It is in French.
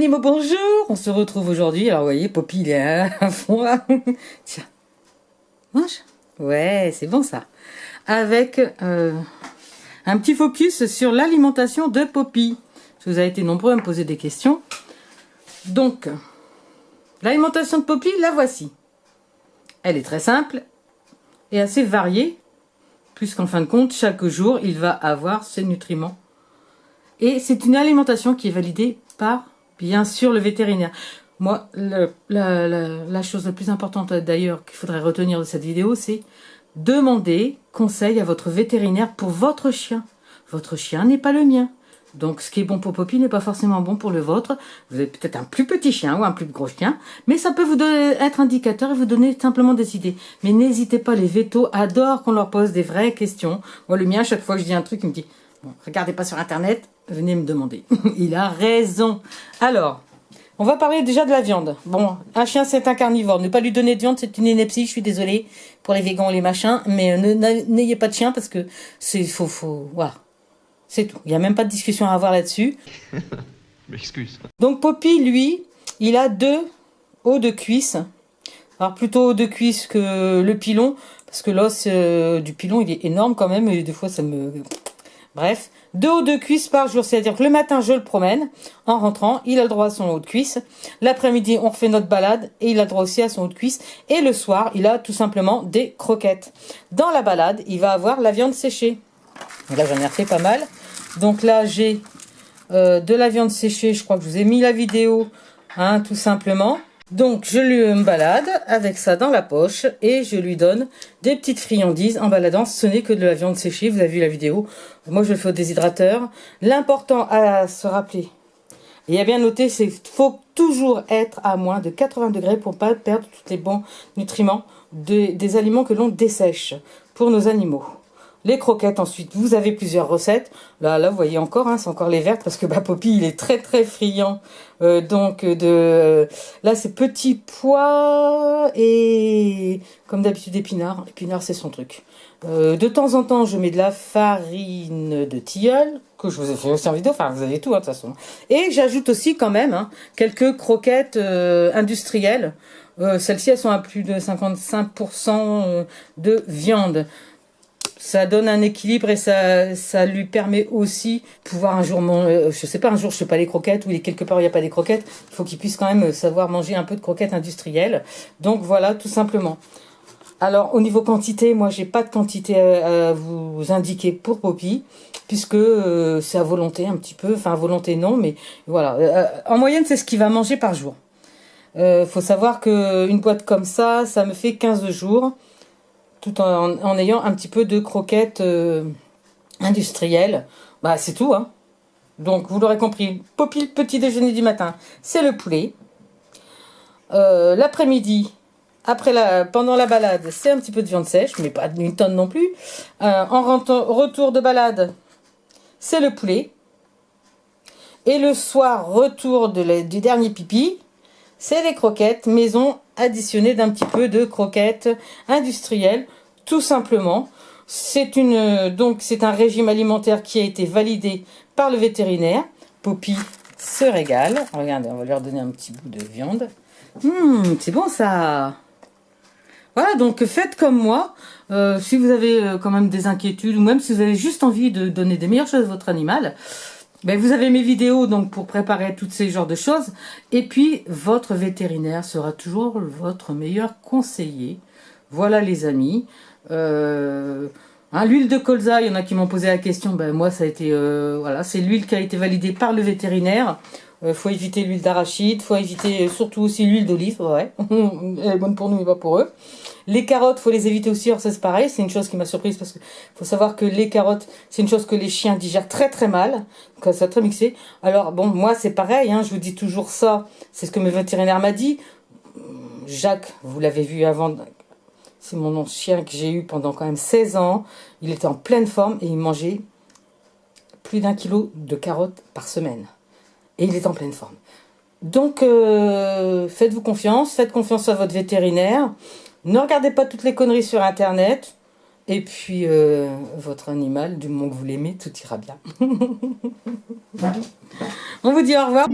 animaux, bonjour. On se retrouve aujourd'hui. Alors, vous voyez, Poppy, il est à fond. Tiens, mange. Ouais, c'est bon ça. Avec un petit focus sur l'alimentation de Poppy. Vous avez été nombreux à me poser des questions. Donc, l'alimentation de Poppy, la voici. Elle est très simple et assez variée, puisqu'en fin de compte, chaque jour, il va avoir ses nutriments. Et c'est une alimentation qui est validée par, bien sûr, le vétérinaire. Moi, la chose la plus importante d'ailleurs qu'il faudrait retenir de cette vidéo, c'est demander conseil à votre vétérinaire pour votre chien. Votre chien n'est pas le mien. Donc, ce qui est bon pour Poppy n'est pas forcément bon pour le vôtre. Vous avez peut-être un plus petit chien ou un plus gros chien, mais ça peut vous être indicateur et vous donner simplement des idées. Mais n'hésitez pas, les vétos adorent qu'on leur pose des vraies questions. Moi, le mien, chaque fois que je dis un truc, il me dit « Bon, regardez pas sur Internet, venez me demander. » Il a raison. Alors, on va parler déjà de la viande. Bon, un chien, c'est un carnivore. Ne pas lui donner de viande, c'est une ineptie. Je suis désolée pour les végans et les machins, mais n'ayez pas de chien parce que c'est faux. Voilà. C'est tout. Il n'y a même pas de discussion à avoir là-dessus. M'excuse. Donc Poppy, lui, il a 2 hauts de cuisse. Alors plutôt haut de cuisse que le pilon, parce que l'os du pilon, il est énorme quand même, et des fois ça me... Bref, 2 hauts de cuisse par jour, c'est-à-dire que le matin, je le promène. En rentrant, il a le droit à son haut de cuisse. L'après-midi, on refait notre balade, et il a le droit aussi à son haut de cuisse. Et le soir, il a tout simplement des croquettes. Dans la balade, il va avoir la viande séchée. Là, j'en ai refait pas mal. Donc là, j'ai de la viande séchée. Je crois que je vous ai mis la vidéo, hein, tout simplement. Donc, je lui balade avec ça dans la poche et je lui donne des petites friandises en baladant. Ce n'est que de la viande séchée. Vous avez vu la vidéo. Moi, je le fais au déshydrateur. L'important à se rappeler et à bien noter, c'est qu'il faut toujours être à moins de 80 degrés pour ne pas perdre tous les bons nutriments des aliments que l'on dessèche pour nos animaux. Les croquettes, ensuite, vous avez plusieurs recettes. Là, vous voyez encore, hein, c'est encore les vertes parce que Poppy, il est très très friand. Là, c'est petits pois et, comme d'habitude, épinards. Épinards, c'est son truc. De temps en temps, je mets de la farine de tilleul, que je vous ai fait aussi en vidéo. Enfin, vous avez tout, hein, de toute façon. Et j'ajoute aussi quand même quelques croquettes industrielles. Celles-ci, elles sont à plus de 55% de viande. Ça donne un équilibre et ça lui permet aussi de pouvoir un jour manger, je sais pas, un jour je fais pas les croquettes ou il est quelque part où il n'y a pas des croquettes, il faut qu'il puisse quand même savoir manger un peu de croquettes industrielles. Donc voilà, tout simplement. Alors au niveau quantité, moi j'ai pas de quantité à vous indiquer pour Poppy, puisque c'est à volonté un petit peu, enfin à volonté non, mais voilà. En moyenne c'est ce qu'il va manger par jour. Faut savoir qu'une boîte comme ça me fait 15 jours. Tout en ayant un petit peu de croquettes industrielles. Bah, c'est tout, hein. Donc, vous l'aurez compris, Poppy, petit déjeuner du matin, c'est le poulet. L'après-midi, pendant la balade, c'est un petit peu de viande sèche, mais pas une tonne non plus. Retour de balade, c'est le poulet. Et le soir, retour du dernier pipi, c'est les croquettes maison additionnées d'un petit peu de croquettes industrielles, tout simplement. C'est un régime alimentaire qui a été validé par le vétérinaire. Poppy se régale. Regardez, on va lui redonner un petit bout de viande. C'est bon ça. Voilà, donc faites comme moi. Si vous avez quand même des inquiétudes ou même si vous avez juste envie de donner des meilleures choses à votre animal, ben vous avez mes vidéos donc pour préparer tous ces genres de choses. Et puis, votre vétérinaire sera toujours votre meilleur conseiller. Voilà les amis. L'huile de colza, il y en a qui m'ont posé la question. Ben moi, ça a été voilà, c'est l'huile qui a été validée par le vétérinaire. Faut éviter l'huile d'arachide, faut éviter surtout aussi l'huile d'olive. Ouais, elle est bonne pour nous mais pas pour eux. Les carottes, faut les éviter aussi. Alors ça c'est pareil, c'est une chose qui m'a surprise parce que faut savoir que les carottes, c'est une chose que les chiens digèrent très très mal, quand ça très mixé. Alors bon, moi c'est pareil, hein, je vous dis toujours ça. C'est ce que mes vétérinaires m'a dit. Jacques, vous l'avez vu avant. C'est mon chien que j'ai eu pendant quand même 16 ans. Il était en pleine forme et il mangeait plus d'1 kilo de carottes par semaine. Et il est en pleine forme. Donc, faites-vous confiance. Faites confiance à votre vétérinaire. Ne regardez pas toutes les conneries sur Internet. Et puis, votre animal, du moment que vous l'aimez, tout ira bien. On vous dit au revoir.